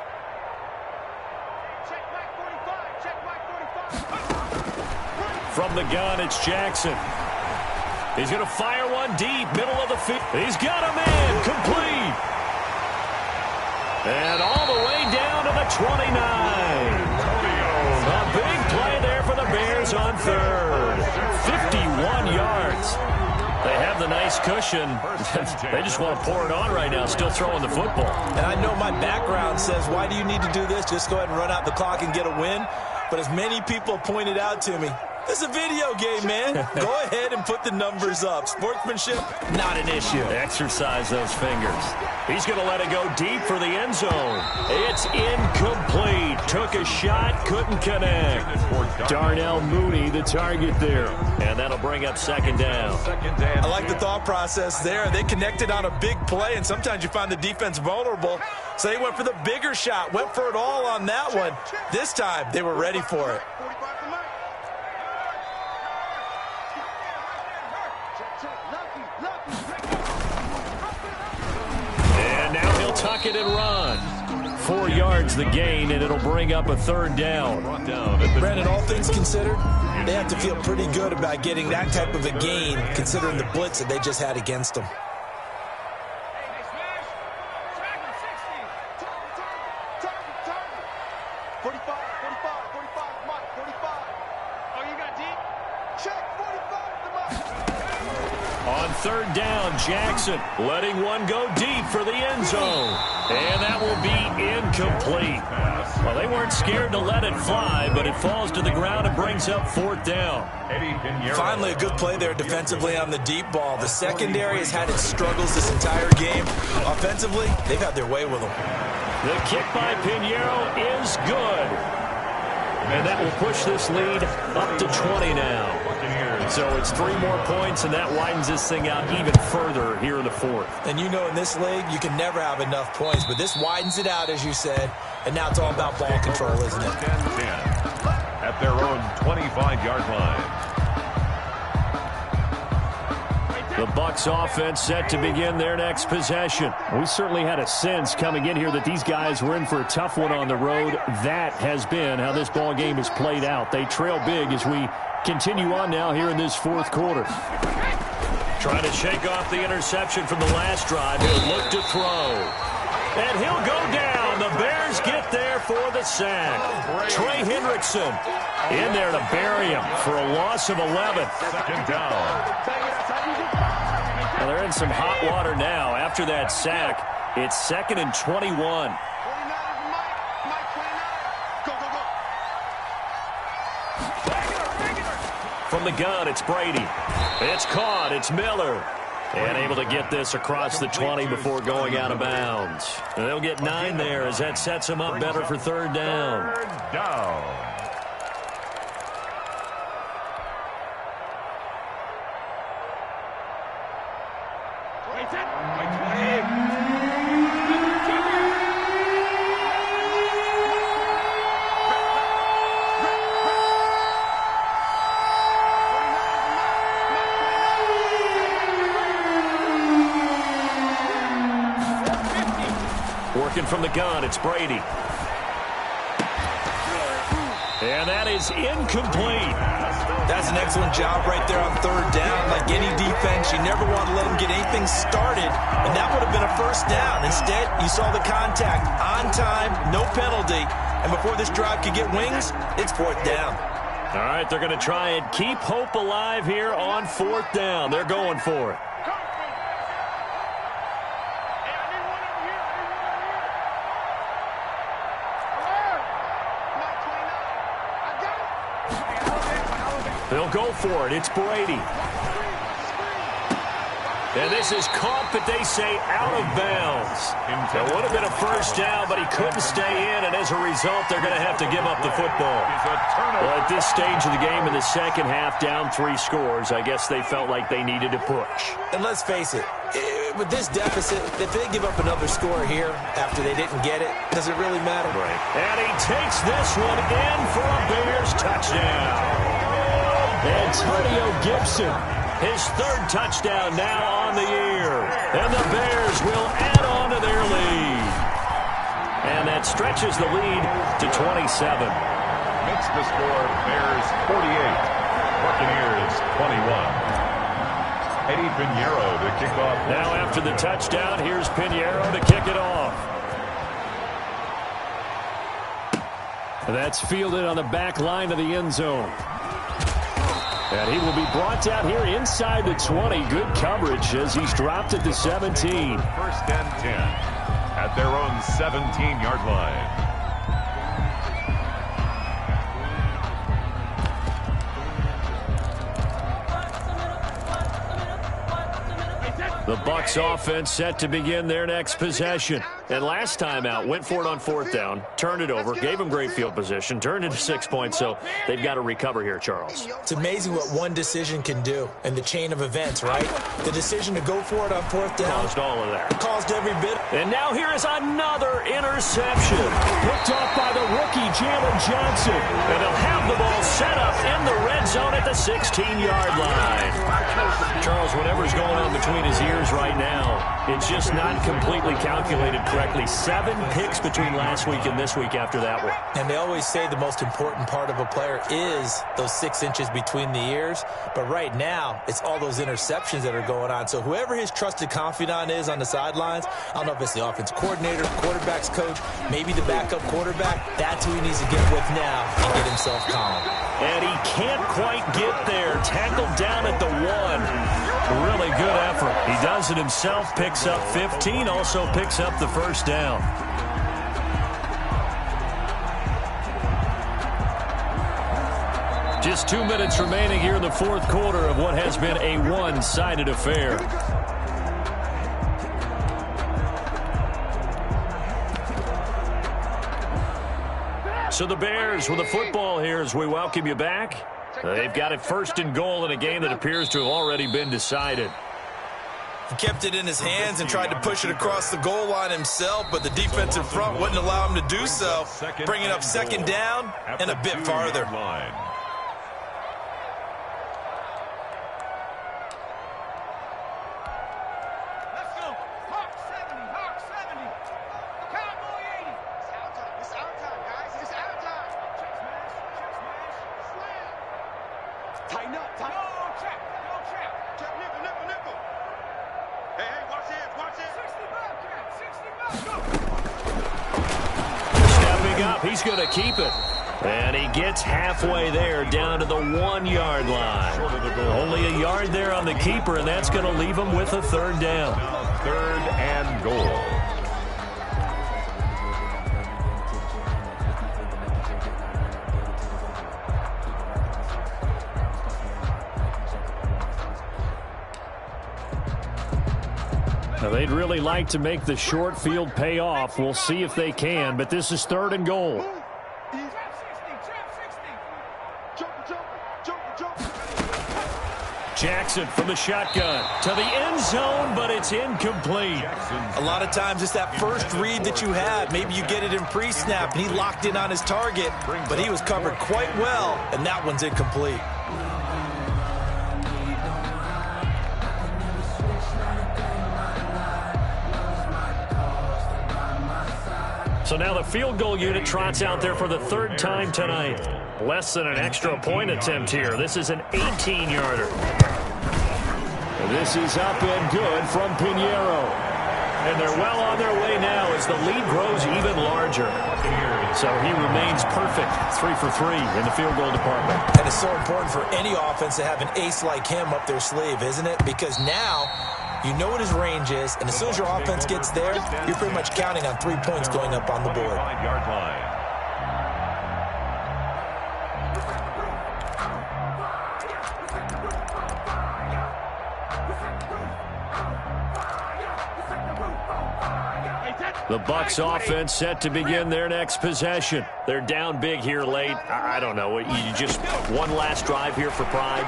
Check Mike 45. Check Mike 45. From the gun, it's Jackson. He's going to fire one deep, middle of the field. He's got him in, complete. And all the way down to the 29. A big play there for the Bears on third. 51 yards. They have the nice cushion. They just want to pour it on right now, still throwing the football. And I know my background says, why do you need to do this? Just go ahead and run out the clock and get a win. But as many people pointed out to me, this is a video game, man. Go ahead and put the numbers up. Sportsmanship, not an issue. Exercise those fingers. He's going to let it go deep for the end zone. It's incomplete. Took a shot, couldn't connect. Darnell Mooney, the target there. And that'll bring up second down. I like the thought process there. They connected on a big play, and sometimes you find the defense vulnerable. So they went for the bigger shot, went for it all on that one. This time, they were ready for it. And now he'll tuck it and run. 4 yards the gain, and it'll bring up a third down. Brandon, all things considered, they have to feel pretty good about getting that type of a gain, considering the blitz that they just had against them. 45, Mike, 45. Oh, you got deep? Check, 45 the Mike. On third down, Jackson letting one go deep for the end zone. And that will be incomplete. Well, they weren't scared to let it fly, but it falls to the ground and brings up fourth down. Finally, a good play there defensively on the deep ball. The secondary has had its struggles this entire game. Offensively, they've had their way with them. The kick by Pinheiro is good. And that will push this lead up to 20 now. So it's 3 more points, and that widens this thing out even further here in the fourth. And you know in this league, you can never have enough points, but this widens it out, as you said, and now it's all about ball control, isn't it? 10 at their own 25-yard line. The Bucs offense set to begin their next possession. We certainly had a sense coming in here that these guys were in for a tough one on the road. That has been how this ball game has played out. They trail big as we continue on now here in this fourth quarter. Trying to shake off the interception from the last drive. He'll look to throw. And he'll go down. The Bears get there for the sack. Trey Hendrickson in there to bury him for a loss of 11. Second down. Well, they're in some hot water now. After that sack, it's 2nd and 21. From the gun, it's Brady. It's caught. It's Miller. And able to get this across the 20 before going out of bounds. And they'll get 9 there as that sets them up better for 3rd down. Third down. Working from the gun, it's Brady. And that is incomplete. That's an excellent job right there on 3rd down. Like any defense, you never want to let them get anything started, and that would have been a 1st down. Instead, you saw the contact on time, no penalty, and before this drive could get wings, it's 4th down. All right, they're going to try and keep hope alive here on 4th down. They're going for it. They'll go for it. It's Brady. And this is caught, but they say out of bounds. It would have been a 1st down, but he couldn't stay in, and as a result, they're going to have to give up the football. Well, at this stage of the game in the second half, down 3 scores, I guess they felt like they needed to push. And let's face it, with this deficit, if they give up another score here after they didn't get it, does it really matter? Right. And he takes this one in for a Bears touchdown. Antonio Gibson, his 3rd touchdown now on the year. And the Bears will add on to their lead. And that stretches the lead to 27. Makes the score Bears 48, Buccaneers 21. Eddie Pinheiro to kick off. Now after the touchdown, here's Pinheiro to kick it off. That's fielded on the back line of the end zone. And he will be brought down here inside the 20. Good coverage as he's dropped at the 17. 1st and 10 at their own 17-yard line. The Bucs offense set to begin their next possession. And last time out, went for it on 4th down, turned it over, gave them great field position, turned into 6 points, so they've got to recover here, Charles. It's amazing what one decision can do in the chain of events, right? The decision to go for it on 4th down. Caused all of that. Caused every bit. And now here is another interception. Picked off by the rookie, Jalen Johnson. And they'll have the ball set up in the red zone at the 16-yard line. Charles, whatever's going on between his ears right now, it's just not completely calculated correctly. 7 picks between last week and this week after that one. And they always say the most important part of a player is those 6 inches between the ears. But right now, it's all those interceptions that are going on. So whoever his trusted confidant is on the sidelines, I don't know if it's the offensive coordinator, quarterback's coach, maybe the backup quarterback, that's who he needs to get with now and get himself calm. And he can't quite get there. Tackled down at the 1. Really good effort. He does it himself, picks up 15, also picks up the 1st down. Just 2 minutes remaining here in the 4th quarter of what has been a one-sided affair. So the Bears with the football here as we welcome you back. They've got it 1st and goal in a game that appears to have already been decided. He kept it in his hands and tried to push it across the goal line himself, but the defensive front wouldn't allow him to do so, bringing up 2nd down and a bit farther. Tighten up, tighten up. No, check. Check, nickel. Hey, watch it. 60 back, 60 back, go. Stepping up, he's going to keep it. And he gets halfway there, down to the 1-yard line. Only a yard there on the keeper, and that's going to leave him with a 3rd down. 3rd and goal. Now, they'd really like to make the short field pay off. We'll see if they can, but this is 3rd and goal. Jackson from the shotgun to the end zone, but it's incomplete. A lot of times it's that first read that you have. Maybe you get it in pre-snap, and he locked in on his target, but he was covered quite well, and that one's incomplete. So now the field goal unit trots out there for the 3rd time tonight. Less than an extra point attempt here. This is an 18-yarder. This is up and good from Pinheiro. And they're well on their way now as the lead grows even larger. So he remains perfect, 3 for 3 in the field goal department. And it's so important for any offense to have an ace like him up their sleeve, isn't it? Because now you know what his range is, and as soon as your offense gets there, you're pretty much counting on 3 points going up on the board. 5-yard line. The Bucs offense set to begin their next possession. They're down big here late. I don't know. You just one last drive here for pride?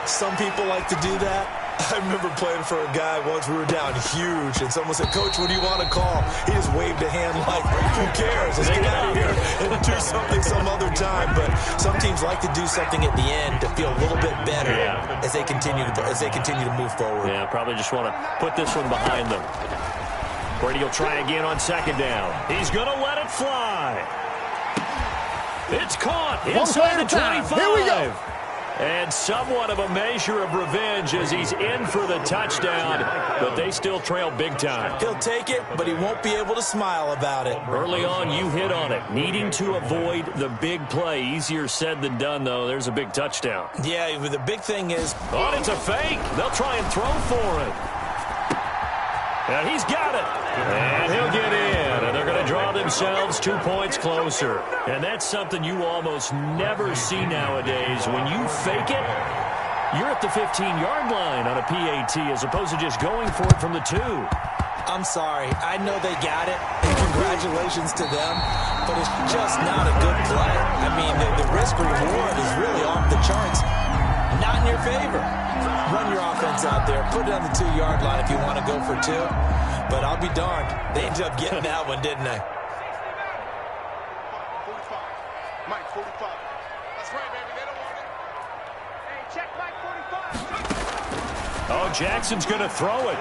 Some people like to do that. I remember playing for a guy once. We were down huge, and someone said, "Coach, what do you want to call?" He just waved a hand like, "Who cares? Let's get out of here and do something some other time." But some teams like to do something at the end to feel a little bit better as they continue to move forward. Yeah, probably just want to put this one behind them. Brady will try again on 2nd down. He's going to let it fly. It's caught inside the 25. Here we go. And somewhat of a measure of revenge as he's in for the touchdown, but they still trail big time. He'll take it, but he won't be able to smile about it. Early on, you hit on it. Needing to avoid the big play. Easier said than done, though. There's a big touchdown. Yeah, the big thing is... Oh, it's a fake. They'll try and throw for it. And he's got it. And he'll get in. And they're going to draw themselves 2 points closer. And that's something you almost never see nowadays. When you fake it, you're at the 15-yard line on a PAT as opposed to just going for it from the 2. I'm sorry. I know they got it, and congratulations to them, but it's just not a good play. I mean, the risk-reward is really off the charts. Not in your favor. Run your offense out there. Put it on the 2-yard line if you want to go for 2. But I'll be darned. They ended up getting that one, didn't they? 45. Mike, 45. That's right, baby. They don't want it. Hey, check Mike 45. Oh, Jackson's going to throw it.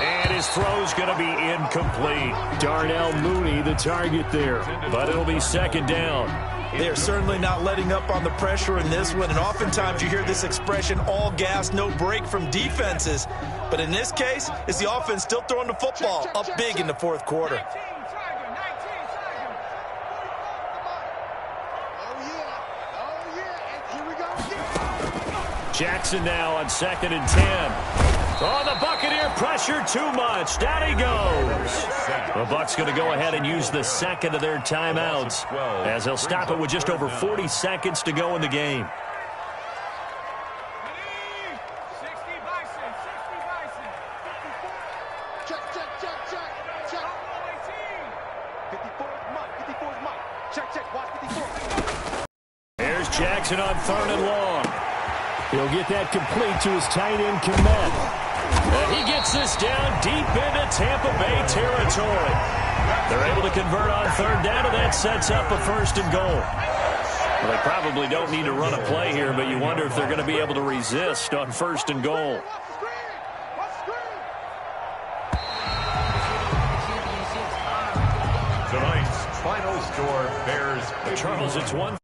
And his throw's going to be incomplete. Darnell Mooney, the target there. But it'll be 2nd down. They're certainly not letting up on the pressure in this one, and oftentimes you hear this expression, all gas, no break from defenses. But in this case, it's the offense still throwing the football up big in the 4th quarter. 19, Tiger. Oh, yeah. And here we go again. Jackson now on 2nd and 10. Oh, the Buccaneer pressure too much. Down he goes. The Bucs going to go ahead and use the 2nd of their timeouts as they'll stop it with just over 40 seconds to go in the game. 60 Bison. Check. 54 is Mike. Check. Watch 54. Jackson on 3rd and long. He'll get that complete to his tight end, Komet. He gets this down deep into Tampa Bay territory. They're able to convert on 3rd down, and that sets up a 1st and goal. Well, they probably don't need to run a play here, but you wonder if they're going to be able to resist on 1st and goal. Tonight's final score, Bears. Charles, it's 1.